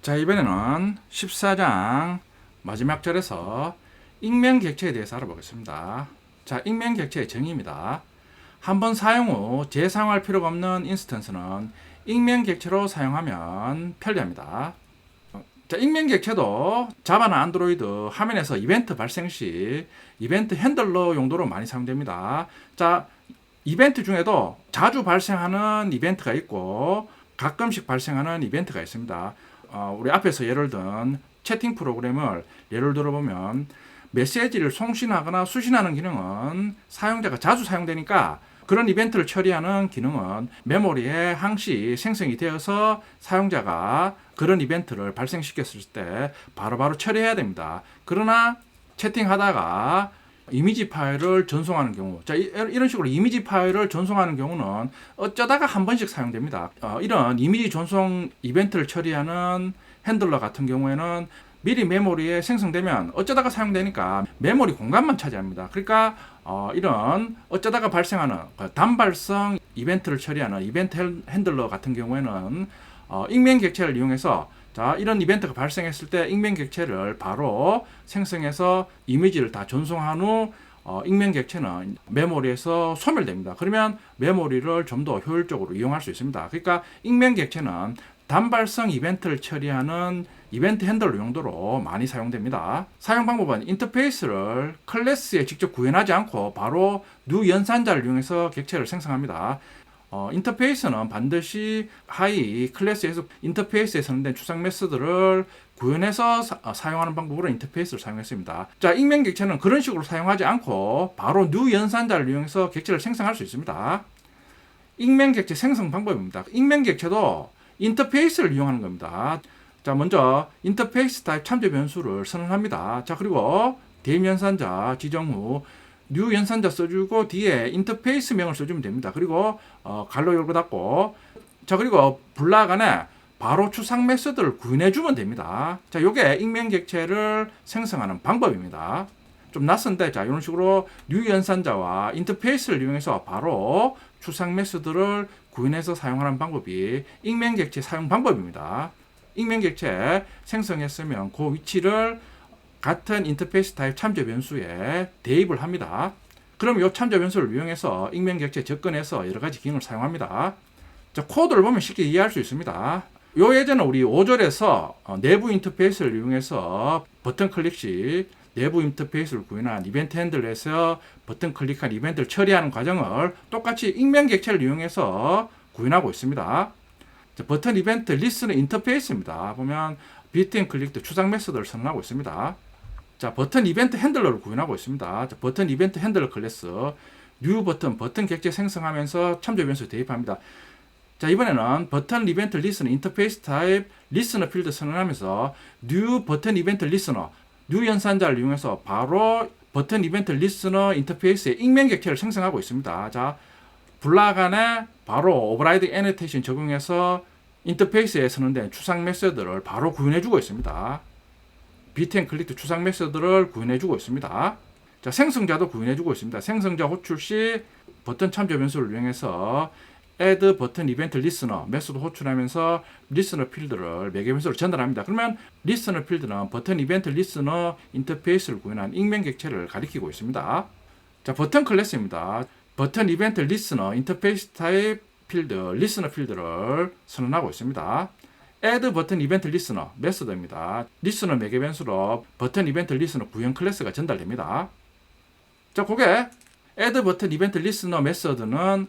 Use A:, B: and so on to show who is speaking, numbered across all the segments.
A: 자, 이번에는 14장 마지막 절에서 익명 객체에 대해서 알아보겠습니다. 자, 익명 객체의 정의입니다. 한번 사용 후 재사용할 필요가 없는 인스턴스는 익명 객체로 사용하면 편리합니다. 자, 익명 객체도 자바나 안드로이드 화면에서 이벤트 발생 시 이벤트 핸들러 용도로 많이 사용됩니다. 자, 이벤트 중에도 자주 발생하는 이벤트가 있고 가끔씩 발생하는 이벤트가 있습니다. 우리 앞에서 예를 든 채팅 프로그램을 예를 들어보면 메시지를 송신하거나 수신하는 기능은 사용자가 자주 사용되니까 그런 이벤트를 처리하는 기능은 메모리에 항시 생성이 되어서 사용자가 그런 이벤트를 발생시켰을 때 바로바로 처리해야 됩니다. 그러나 채팅하다가 이미지 파일을 전송하는 경우, 자, 이런 식으로 이미지 파일을 전송하는 경우는 어쩌다가 한 번씩 사용됩니다. 이런 이미지 전송 이벤트를 처리하는 핸들러 같은 경우에는 미리 메모리에 생성되면 어쩌다가 사용되니까 메모리 공간만 차지합니다. 그러니까 이런 어쩌다가 발생하는 단발성 이벤트를 처리하는 이벤트 핸들러 같은 경우에는 익명 객체를 이용해서 자, 이런 이벤트가 발생했을 때 익명 객체를 바로 생성해서 이미지를 다 전송한 후 익명 객체는 메모리에서 소멸됩니다. 그러면 메모리를 좀 더 효율적으로 이용할 수 있습니다. 그러니까 익명 객체는 단발성 이벤트를 처리하는 이벤트 핸들러 용도로 많이 사용됩니다. 사용 방법은 인터페이스를 클래스에 직접 구현하지 않고 바로 new 연산자를 이용해서 객체를 생성합니다. 인터페이스는 반드시 하이 클래스에서 인터페이스에 선언된 추상 메소드를 구현해서 사용하는 방법으로 인터페이스를 사용했습니다. 자, 익명 객체는 그런 식으로 사용하지 않고 바로 new 연산자를 이용해서 객체를 생성할 수 있습니다. 익명 객체 생성 방법입니다. 익명 객체도 인터페이스를 이용하는 겁니다. 자, 먼저 인터페이스 타입 참조 변수를 선언합니다. 자, 그리고 대입 연산자 지정 후 new 연산자 써주고 뒤에 인터페이스 명을 써주면 됩니다. 그리고 갈로 열고 닫고, 자, 그리고 블락 안에 바로 추상 메소드를 구현해주면 됩니다. 자, 요게 익명 객체를 생성하는 방법입니다. 좀 낯선데, 자, 이런 식으로 new 연산자와 인터페이스를 이용해서 바로 추상 메소드를 구현해서 사용하는 방법이 익명 객체 사용 방법입니다. 익명 객체 생성했으면 그 위치를 같은 인터페이스 타입 참조 변수에 대입을 합니다. 그럼 이 참조 변수를 이용해서 익명 객체 접근해서 여러 가지 기능을 사용합니다. 자, 코드를 보면 쉽게 이해할 수 있습니다. 요 예전에 우리 5절에서 내부 인터페이스를 이용해서 버튼 클릭 시 내부 인터페이스를 구현한 이벤트 핸들에서 버튼 클릭한 이벤트를 처리하는 과정을 똑같이 익명 객체를 이용해서 구현하고 있습니다. 자, 버튼 이벤트 리스는 인터페이스입니다. 보면 비트앤 클릭도 추상 메소드를 선언하고 있습니다. 자, 버튼 이벤트 핸들러를 구현하고 있습니다. 자, 버튼 이벤트 핸들러 클래스 뉴 버튼 객체 생성하면서 참조 변수 대입합니다. 자, 이번에는 버튼 이벤트 리스너 인터페이스 타입 리스너 필드 선언하면서 뉴 버튼 이벤트 리스너 뉴 연산자를 이용해서 바로 버튼 이벤트 리스너 인터페이스에 익명 객체를 생성하고 있습니다. 자, 블락 안에 바로 오버라이드 애니테이션 적용해서 인터페이스에 선언된 추상 메소드를 바로 구현해주고 있습니다. 비트앤 클릭도 추상 메소드를 구현해주고 있습니다. 자, 생성자도 구현해주고 있습니다. 생성자 호출 시 버튼 참조 변수를 이용해서 add 버튼 이벤트 리스너 메소드 호출하면서 리스너 필드를 매개 변수로 전달합니다. 그러면 리스너 필드는 버튼 이벤트 리스너 인터페이스를 구현한 익명 객체를 가리키고 있습니다. 자, 버튼 클래스입니다. 버튼 이벤트 리스너 인터페이스 타입 필드 리스너 필드를 선언하고 있습니다. add 버튼 이벤트 리스너 메소드입니다. 리스너 매개 변수로 버튼 이벤트 리스너 구현 클래스가 전달됩니다. 자, 그게 add 버튼 이벤트 리스너 메소드는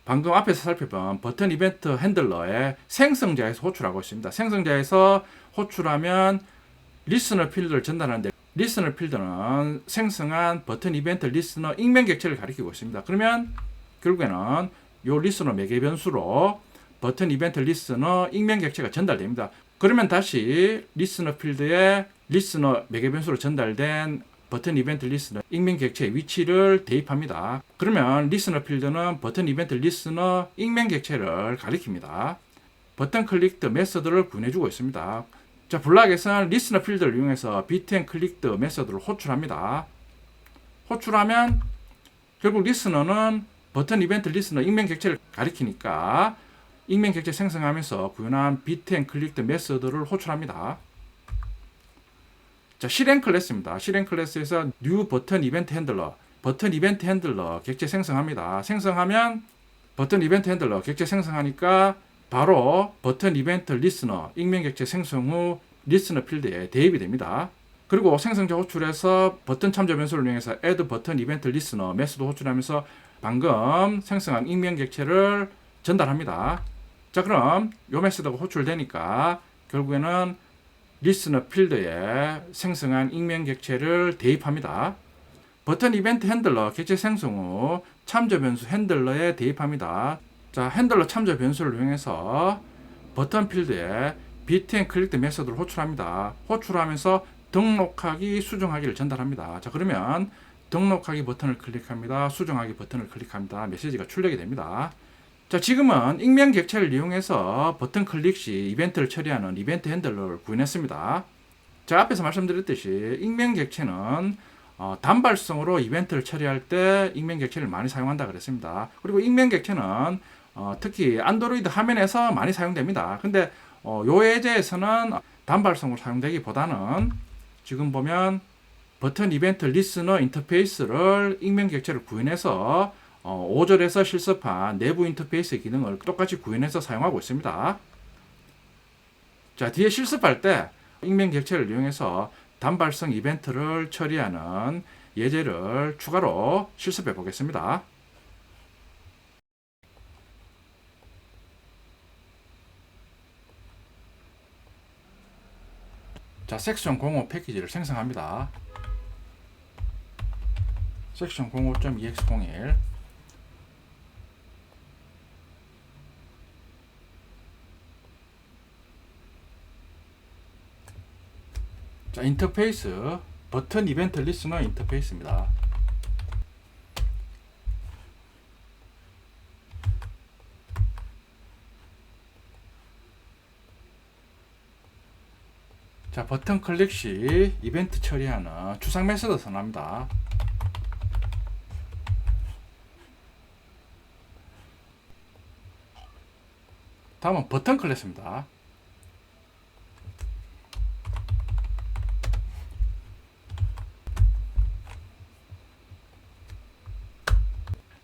A: 방금 앞에서 살펴본 버튼 이벤트 핸들러의 생성자에서 호출하고 있습니다. 생성자에서 호출하면 리스너 필드를 전달하는데 리스너 필드는 생성한 버튼 이벤트 리스너 익명 객체를 가리키고 있습니다. 그러면 결국에는 요 리스너 매개 변수로 버튼 이벤트 리스너 익명 객체가 전달됩니다. 그러면 다시 리스너 필드에 리스너 매개 변수로 전달된 버튼 이벤트 리스너 익명 객체의 위치를 대입합니다. 그러면 리스너 필드는 버튼 이벤트 리스너 익명 객체를 가리킵니다. 버튼 클릭드 메소드를 구현해주고 있습니다. 자, 블락에서는 리스너 필드를 이용해서 비트앤 클릭드 메소드를 호출합니다. 호출하면 결국 리스너는 버튼 이벤트 리스너 익명 객체를 가리키니까 익명 객체 생성하면서 구현한 비트 앤 클릭드 메서드를 호출합니다. 자, 실행 클래스입니다. 실행 클래스에서 new 버튼 이벤트 핸들러, 버튼 이벤트 핸들러 객체 생성합니다. 생성하면 버튼 이벤트 핸들러 객체 생성하니까 바로 버튼 이벤트 리스너 익명 객체 생성 후 리스너 필드에 대입이 됩니다. 그리고 생성자 호출해서 버튼 참조 변수를 이용해서 add 버튼 이벤트 리스너 메소드 호출하면서 방금 생성한 익명 객체를 전달합니다. 자, 그럼 요 메소드가 호출되니까 결국에는 리스너 필드에 생성한 익명 객체를 대입합니다. 버튼 이벤트 핸들러 객체 생성 후 참조 변수 핸들러에 대입합니다. 자, 핸들러 참조 변수를 이용해서 버튼 필드에 비트 앤 클릭드 메소드를 호출합니다. 호출하면서 등록하기, 수정하기를 전달합니다. 자, 그러면 등록하기 버튼을 클릭합니다. 수정하기 버튼을 클릭합니다. 메시지가 출력이 됩니다. 자, 지금은 익명 객체를 이용해서 버튼 클릭 시 이벤트를 처리하는 이벤트 핸들러를 구현했습니다. 자, 앞에서 말씀드렸듯이 익명 객체는 단발성으로 이벤트를 처리할 때 익명 객체를 많이 사용한다 그랬습니다. 그리고 익명 객체는 특히 안드로이드 화면에서 많이 사용됩니다. 근데 요 예제에서는 단발성으로 사용되기보다는 지금 보면 버튼 이벤트 리스너 인터페이스를 익명 객체를 구현해서 5절에서 실습한 내부 인터페이스 기능을 똑같이 구현해서 사용하고 있습니다. 자, 뒤에 실습할 때 익명 객체를 이용해서 단발성 이벤트를 처리하는 예제를 추가로 실습해 보겠습니다. 자, 섹션 05 패키지를 생성합니다. 섹션 05.ex01 자, 인터페이스 버튼 이벤트 리스너 인터페이스입니다. 자, 버튼 클릭 시 이벤트 처리하는 추상 메소드 선언합니다. 다음은 버튼 클래스입니다.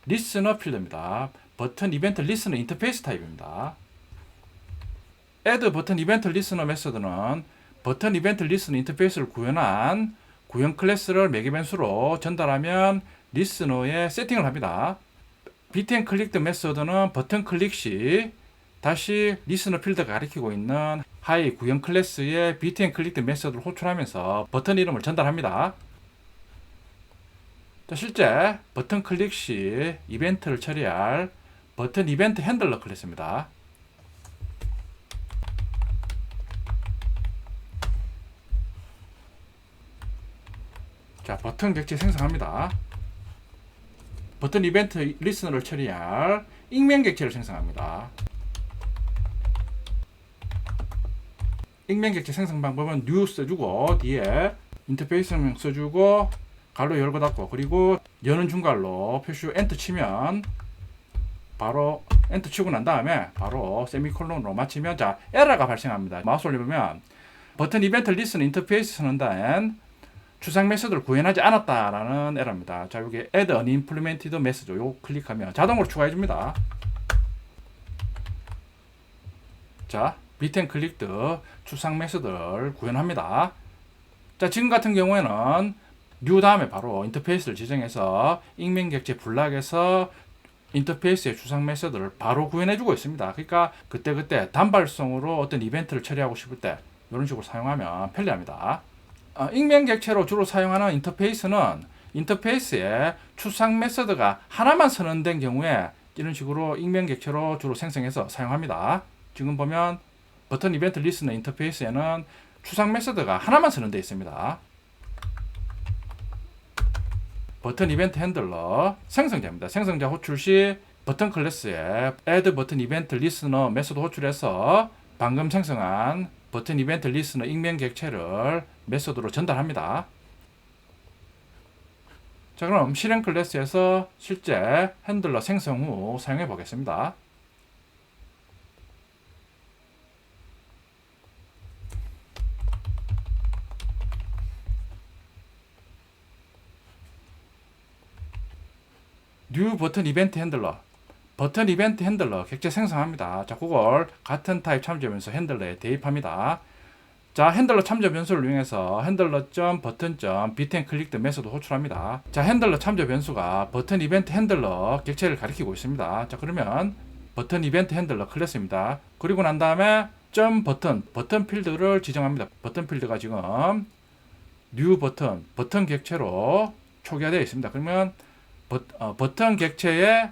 A: 리스너 필드입니다. 버튼 이벤트 리스너 인터페이스 타입입니다. add 버튼 이벤트 리스너 메소드는 버튼 이벤트 리스너 인터페이스를 구현한 구현 클래스를 매개 변수로 전달하면 리스너에 세팅을 합니다. 비트 앤 클릭드 메소드는 버튼 클릭 시 다시 리스너 필드가 가리키고 있는 하이 구현 클래스의 비트 앤 클릭드 메소드를 호출하면서 버튼 이름을 전달합니다. 자, 실제 버튼 클릭 시 이벤트를 처리할 버튼 이벤트 핸들러 클래스입니다. 자, 버튼 객체 생성합니다. 버튼 이벤트 리스너를 처리할 익명 객체를 생성합니다. 익명 객체 생성 방법은 new 써주고 뒤에 인터페이스명 써주고 갈로 열고 닫고 그리고 여는 중괄로 표시 후 엔터 치면 바로 엔터 치고 난 다음에 바로 세미콜론으로 마치면 자, 에러가 발생합니다. 마우스 올려보면 버튼 이벤트 리스너 인터페이스 선언된 추상 메소드를 구현하지 않았다라는 에러입니다. 자, 여기 add unimplemented message 요거 클릭하면 자동으로 추가해 줍니다. 자, 비트 앤 클릭드 추상 메소드를 구현합니다. 자, 지금 같은 경우에는 new 다음에 바로 인터페이스를 지정해서 익명 객체 블락에서 인터페이스의 추상 메소드를 바로 구현해 주고 있습니다. 그러니까 그때그때 단발성으로 어떤 이벤트를 처리하고 싶을 때 이런 식으로 사용하면 편리합니다. 익명 객체로 주로 사용하는 인터페이스는 인터페이스에 추상 메소드가 하나만 선언된 경우에 이런 식으로 익명 객체로 주로 생성해서 사용합니다. 지금 보면 버튼 이벤트 리스너 인터페이스에는 추상 메소드가 하나만 선언되어 있습니다. 버튼 이벤트 핸들러 생성자입니다. 생성자 호출 시 버튼 클래스에 add 버튼 이벤트 리스너 메소드 호출해서 방금 생성한 버튼 이벤트 리스너 익명 객체를 메소드로 전달합니다. 자, 그럼 실행 클래스에서 실제 핸들러 생성 후 사용해 보겠습니다. 뉴 버튼 이벤트 핸들러. 버튼 이벤트 핸들러 객체 생성합니다. 자, 그걸 같은 타입 참조 변수 핸들러에 대입합니다. 자, 핸들러 참조 변수를 이용해서 핸들러.버튼.bten 클릭드 메소드 호출합니다. 자, 핸들러 참조 변수가 버튼 이벤트 핸들러 객체를 가리키고 있습니다. 자, 그러면 버튼 이벤트 핸들러 클래스입니다. 그리고 난 다음에 버튼 필드를 지정합니다. 버튼 필드가 지금 뉴 버튼 객체로 초기화되어 있습니다. 그러면 버튼 객체에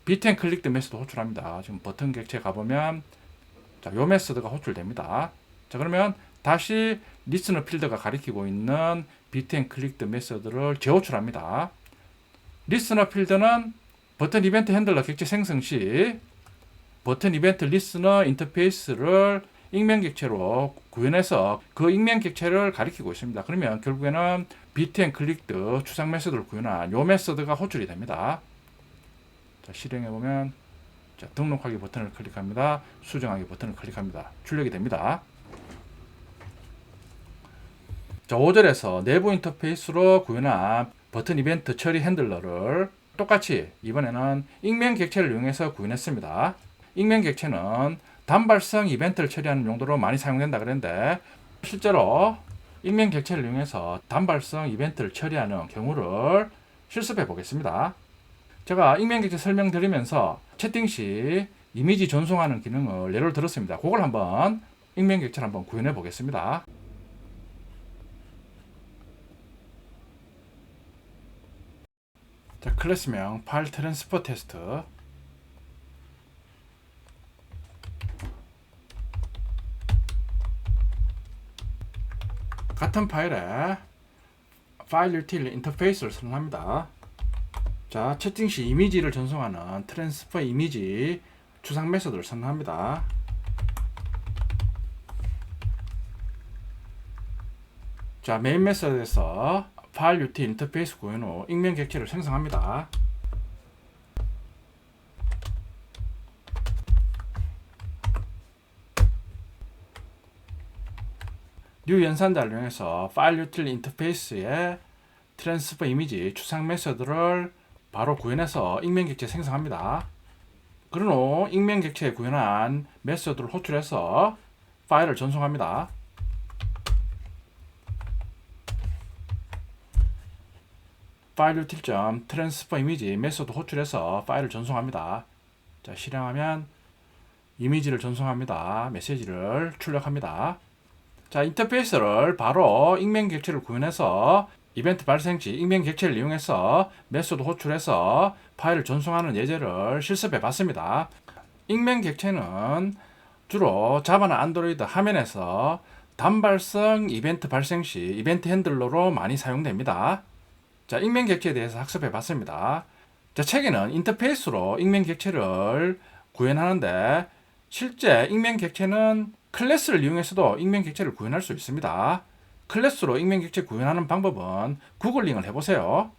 A: bten 클릭드 메소드 호출합니다. 지금 버튼 객체 가보면 자, 요 메소드가 호출됩니다. 자, 그러면 다시 리스너 필드가 가리키고 있는 bten 클릭드 메소드를 재호출합니다. 리스너 필드는 버튼 이벤트 핸들러 객체 생성 시 버튼 이벤트 리스너 인터페이스를 익명 객체로 구현해서 그 익명 객체를 가리키고 있습니다. 그러면 결국에는 bten 클릭드 추상 메소드를 구현한 요 메소드가 호출이 됩니다. 자, 실행해보면 자, 등록하기 버튼을 클릭합니다. 수정하기 버튼을 클릭합니다. 출력이 됩니다. 자, 5절에서 내부 인터페이스로 구현한 버튼 이벤트 처리 핸들러를 똑같이 이번에는 익명 객체를 이용해서 구현했습니다. 익명 객체는 단발성 이벤트를 처리하는 용도로 많이 사용된다 그랬는데 실제로 익명 객체를 이용해서 단발성 이벤트를 처리하는 경우를 실습해 보겠습니다. 제가 익명 객체 설명드리면서 채팅 시 이미지 전송하는 기능을 예를 들었습니다. 그걸 한번 익명 객체를 한번 구현해 보겠습니다. 자, 클래스명 파일 트랜스퍼 테스트. 같은 파일에 파일 유틸 인터페이스를 선언합니다. 자, 채팅 시 이미지를 전송하는 트랜스퍼 이미지 추상 메소드를 선언합니다. 자, 메인 메소드에서 파일 유틸 인터페이스 구현 후 익명 객체를 생성합니다. 뉴 연산자를 이용해서 파일 유틸 인터페이스에 트랜스퍼 이미지 추상 메소드를 바로 구현해서 익명 객체 생성합니다. 그런 후 익명 객체에 구현한 메소드를 호출해서 파일을 전송합니다. 파일 유틸 트랜스퍼 이미지 메소드 호출해서 파일을 전송합니다. 자, 실행하면 이미지를 전송합니다. 메시지를 출력합니다. 자, 인터페이스를 바로 익명 객체를 구현해서 이벤트 발생 시 익명 객체를 이용해서 메소드 호출해서 파일을 전송하는 예제를 실습해 봤습니다. 익명 객체는 주로 자바나 안드로이드 화면에서 단발성 이벤트 발생 시 이벤트 핸들러로 많이 사용됩니다. 자, 익명 객체에 대해서 학습해 봤습니다. 자, 책에는 인터페이스로 익명 객체를 구현하는데 실제 익명 객체는 클래스를 이용해서도 익명 객체를 구현할 수 있습니다. 클래스로 익명 객체 구현하는 방법은 구글링을 해보세요.